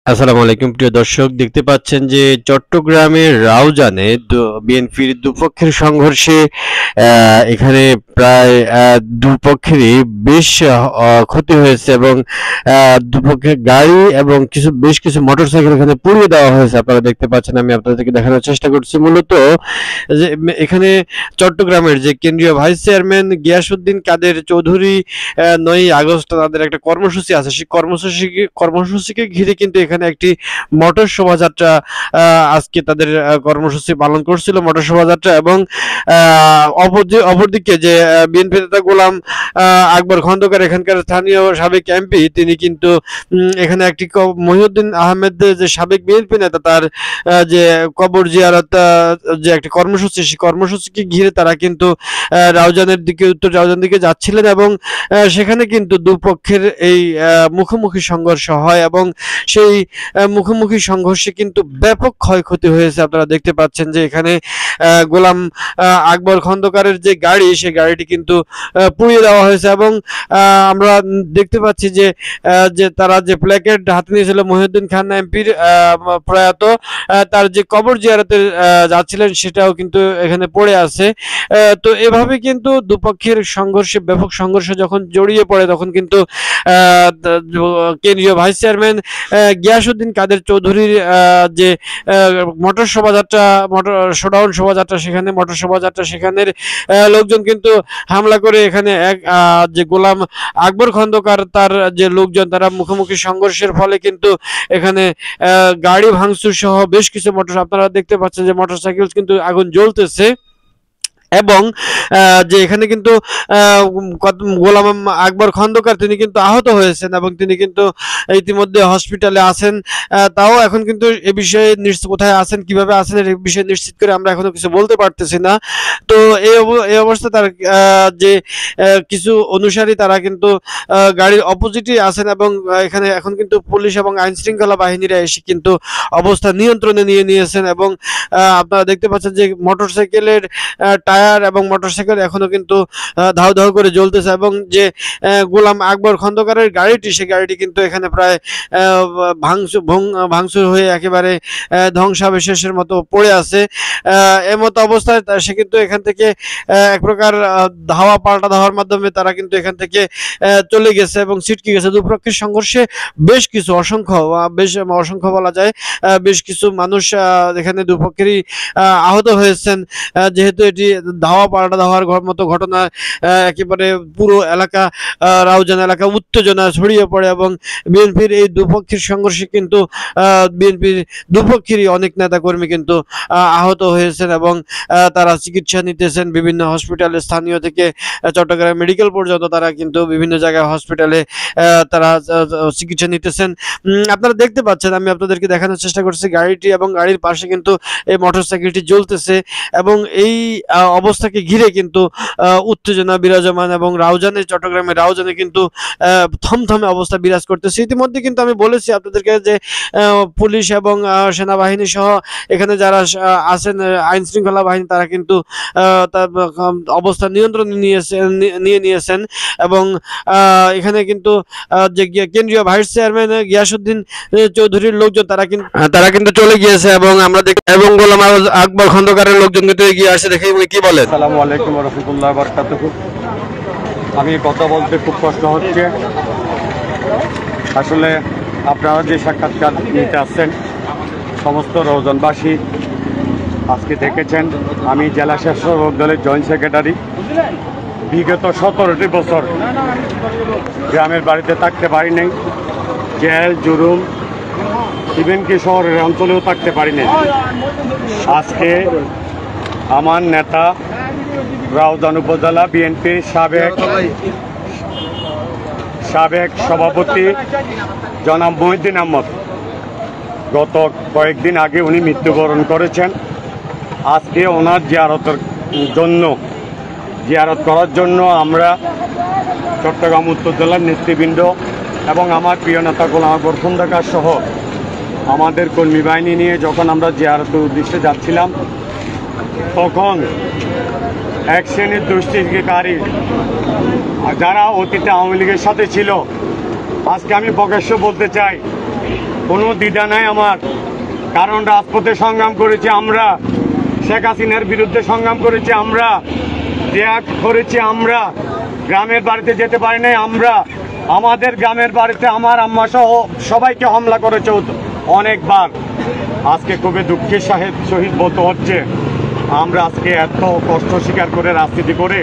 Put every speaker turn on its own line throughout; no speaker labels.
আসসালামু আলাইকুম প্রিয় দর্শক, দেখতে পাচ্ছেন যে চট্টগ্রামের রাউজানে বিএনপির দুপক্ষের সংঘর্ষে এখানে প্রায় দুপক্ষেরই বেশ ক্ষতি হয়েছে এবং দুপক্ষের গাড়ি এবং বেশ কিছু মোটরসাইকেল এখানে পুড়িয়ে দেওয়া হয়েছে। আপনারা দেখতে পাচ্ছেন, আমি আপনাদেরকে দেখানোর চেষ্টা করছি মূলত যে এখানে চট্টগ্রামের যে কেন্দ্রীয় ভাইস চেয়ারম্যান গিয়াসউদ্দিন কাদের চৌধুরী 9ই আগস্ট তাদের একটা কর্মসূচি আছে, সেই কর্মসূচিকে ঘিরে কিন্তু এখানে একটি মোটর শোভাযাত্রা আজকে তাদের কর্মসূচি পালন করছিল, মোটর শোভাযাত্রা। এবং অপরদিকে যে বিএনপি নেতা গোলাম আকবর খন্দকার, এখানকার স্থানীয় সাবেক এমপি, তিনি কিন্তু এখানে একটি মহিউদ্দিন আহমেদ যে সাবেক বিএনপি নেতা, তার যে কবর জিয়ারত যে একটি কর্মসূচি, সেই কর্মসূচিকে ঘিরে তারা কিন্তু রাউজানের দিকে, উত্তর রাউজান দিকে যাচ্ছিলেন এবং সেখানে কিন্তু দুপক্ষের এই মুখোমুখি সংঘর্ষ হয় এবং সেই মুখোমুখি সংঘর্ষে কিন্তু ব্যাপক ক্ষয়ক্ষতি হয়েছে। আপনারা দেখতে পাচ্ছেন যে এখানে গোলাম আকবর খন্দকারের যে গাড়ি, সেই গাড়িটি কিন্তু পুড়িয়ে দেওয়া হয়েছে এবং আমরা দেখতে পাচ্ছি যে তারা যে প্ল্যাকেট হাতে নিয়েছিল মহিউদ্দিন খান এমপির প্রয়াত, তার যে কবর জিয়ারতে যাচ্ছিলেন সেটাও কিন্তু এখানে পড়ে আছে। তো এভাবে কিন্তু দুপক্ষের সংঘর্ষে, ব্যাপক সংঘর্ষ যখন জড়িয়ে পড়ে, তখন কিন্তু কেন্দ্রীয় ভাইস চেয়ারম্যান গিয়াসউদ্দিন কাদের চৌধুরীর যে মোটর শোভাযাত্রা, মোটর শোডাউন শোভাযাত্রা, সেখানে মোটর শোভাযাত্রা, সেখানের লোকজন কিন্তু হামলা করে এখানে যে গোলাম আকবর খন্দকার তার যে লোকজন, তারা মুখোমুখি সংঘর্ষের ফলে কিন্তু এখানে গাড়ি ভাঙচুর সহ বেশ কিছু আপনারা দেখতে পাচ্ছেন যে মোটরসাইকেল কিন্তু আগুন জ্বলতেছে এবং যে এখানে কিন্তু গোলাম আকবর খন্দকার তিনি কিন্তু আহত হয়েছেন এবং তিনি কিন্তু ইতিমধ্যে হসপিটালে আছেন। তাও এখন কিন্তু এ বিষয়ে কোথায় আছেন, কিভাবে আছেন, এই বিষয়ে নিশ্চিত করে আমরা এখনো কিছু বলতে পারতেছি না। তো এই অবস্থায় তার যে কিছু অনুসারী, তারা কিন্তু গাড়ির অপোজিটে আছেন এবং এখানে এখন কিন্তু পুলিশ এবং আইন শৃঙ্খলা বাহিনীরা এসে কিন্তু অবস্থা নিয়ন্ত্রণে নিয়ে নিয়েছেন এবং আপনারা দেখতে পাচ্ছেন যে মোটরসাইকেলের টায়ার এবং মোটরসাইকেল এখনো কিন্তু ধাউ ধাউ করে জ্বলতেছে এবং যে গোলাম আকবর খন্দকারের গাড়িটি, সেই গাড়িটি কিন্তু এখানে প্রায় ভাঙচুর হয়ে একেবারে ধ্বংসাবশেষের মতো পড়ে আছে। এমতো অবস্থায় সে কিন্তু এখান থেকে এক প্রকার ধাওয়া পাল্টা ধাওয়ার মাধ্যমে তারা কিন্তু এখান থেকে চলে গেছে এবং ছিটকে গেছে। দুপক্ষের সংঘর্ষে বেশ কিছু অসংখ্য বলা যায়, বেশ কিছু মানুষ এখানে দুপক্ষেরই আহত হয়েছেন। যেহেতু এটি ধাওয়া পাল্টা ধাওয়ার মতো ঘটনা, একেবারে পুরো এলাকা, রাউজান এলাকা উত্তেজনা ছড়িয়ে পড়ে এবং বিএনপির এই দুপক্ষের সংঘর্ষে কিন্তু বিএনপির দুপক্ষেরই অনেক নেতাকর্মী কিন্তু আহত হয়েছেন এবং তারা চিকিৎসা নিতেছেন বিভিন্ন হসপিটালে, স্থানীয় থেকে চট্টগ্রাম মেডিকেল পর্যন্ত তারা কিন্তু বিভিন্ন জায়গায় হসপিটালে তারা চিকিৎসা নিতেছেন। আপনারা দেখতে পাচ্ছেন, আমি আপনাদেরকে দেখানোর চেষ্টা করছি গাড়িটি, এবং গাড়ির পাশে কিন্তু এই মোটরসাইকেলটি জ্বলতেছে এবং এই অবস্থাকে ঘিরে কিন্তু উত্তেজনা বিরাজমান এবং চট্টগ্রামের রাউজানে কিন্তু থমথমে অবস্থা বিরাজ করতেছে। ইতিমধ্যে কিন্তু আমি বলেছি আপনাদেরকে যে পুলিশ এবং সেনাবাহিনী সহ এখানে যারা আছেন, আইন শৃঙ্খলা বাহিনী, তারা কিন্তু অবস্থা নিয়ন্ত্রণে নিয়ে নিয়েছেন এবং এখানে কিন্তু যে কেন্দ্রীয় ভাইস চেয়ারম্যান গিয়াসউদ্দিন চৌধুরীর লোকজন, তারা কিন্তু চলে গিয়েছে এবং আমরা এবং গোলাম আকবর খন্দকারের লোকজন কিন্তু এগিয়ে আসে। দেখে কি বলেন?
আসসালামু আলাইকুম ওয়া রাহমাতুল্লাহি ওয়া বারাকাতুহু। আমি কথা বলতে খুব কষ্ট হচ্ছে। আসলে আপনারা যে সাক্ষাৎকার নিতে আসছেন, সমস্ত রাউজানবাসী আজকে দেখেছেন, আমি জেলা স্বেচ্ছাসেবক দলের জয়েন্ট সেক্রেটারি। বিগত 17টি বছর গ্রামের বাড়িতে থাকতে পারি নাই, জেল জুলুম ইভেন কি শহরের অঞ্চলেও থাকতে পারি নাই। আজকে আমার নেতা রাউজান উপজেলা বিএনপির সাবেক সভাপতি জনাব মহিউদ্দিন আহমদ, গত কয়েকদিন আগে উনি মৃত্যুবরণ করেছেন। আজকে ওনার জিয়ারত করার জন্য আমরা চট্টগ্রাম উত্তর জেলার নেতৃবৃন্দ এবং আমার প্রিয় নেতা গোলাম আকবর খন্দকার সহ আমাদের কর্মী বাহিনী নিয়ে যখন আমরা জিয়ারতের উদ্দেশ্যে যাচ্ছিলাম, তখন এক শ্রেণীর দুষ্কৃতিকারী যারা অতীতে আওয়ামী লীগের সাথে ছিল, আজকে আমি প্রকাশ্য বলতে চাই, কোনো দ্বিধা নাই আমার, কারণ রাজপথে সংগ্রাম করেছি আমরা, শেখ হাসিনার বিরুদ্ধে সংগ্রাম করেছি আমরা, ত্যাগ করেছি আমরা, গ্রামের বাড়িতে যেতে পারি নাই আমরা, আমাদের গ্রামের বাড়িতে আমার আম্মা সহ সবাইকে হামলা করেছে অনেকবার। আজকে খুবই দুঃখের সহিত বলতে হচ্ছে, আমরা আজকে এত কষ্ট স্বীকার করে রাজনীতি করে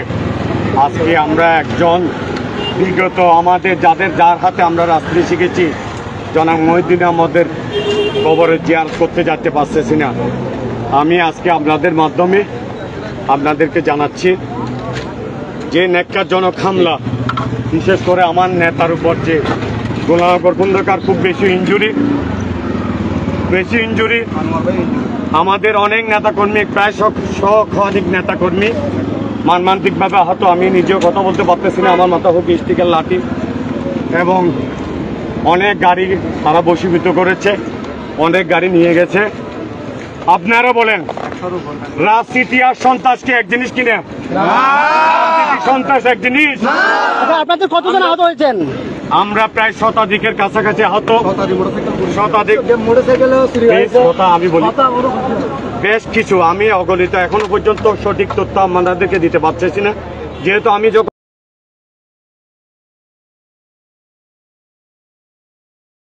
আজকে আমরা একজন বিগত আমাদের যার হাতে আমরা রাজনীতি শিখেছি, জনাব মহিউদ্দিন আমাদের কবরে জিয়ারত করতে যেতে পারতেছি না। আমি আজকে আপনাদের মাধ্যমে আপনাদেরকে জানাচ্ছি যে ন্যাক্কারজনক হামলা, বিশেষ করে আমার নেতার উপর যে গোলামনগর খন্দকার খুব বেশি ইনজুরি, আমাদের অনেক নেতাকর্মী, প্রায় শতাধিক নেতাকর্মী মর্মান্তিকভাবে আহত। আমি নিজেও কথা বলতে পারতেছি না, আমার মাথা হোক স্টিকের লাঠি, এবং অনেক গাড়ি তারা বশীভূত করেছে, অনেক গাড়ি নিয়ে গেছে। আপনারা বলেন, রাজনীতি আর সন্ত্রাস কি এক জিনিস কিনা? সন্ত্রাস এক জিনিস।
আপনাদের কতজন আহত হয়েছেন?
আমরা প্রায় শতাধিকের কাছাকাছি আহত, শতাধিক আমি বলি বেশ কিছু, আমি অগণিত এখনো পর্যন্ত সঠিক তথ্য আপনাদেরকে দিতে পারতেছি না, যেহেতু আমি যখন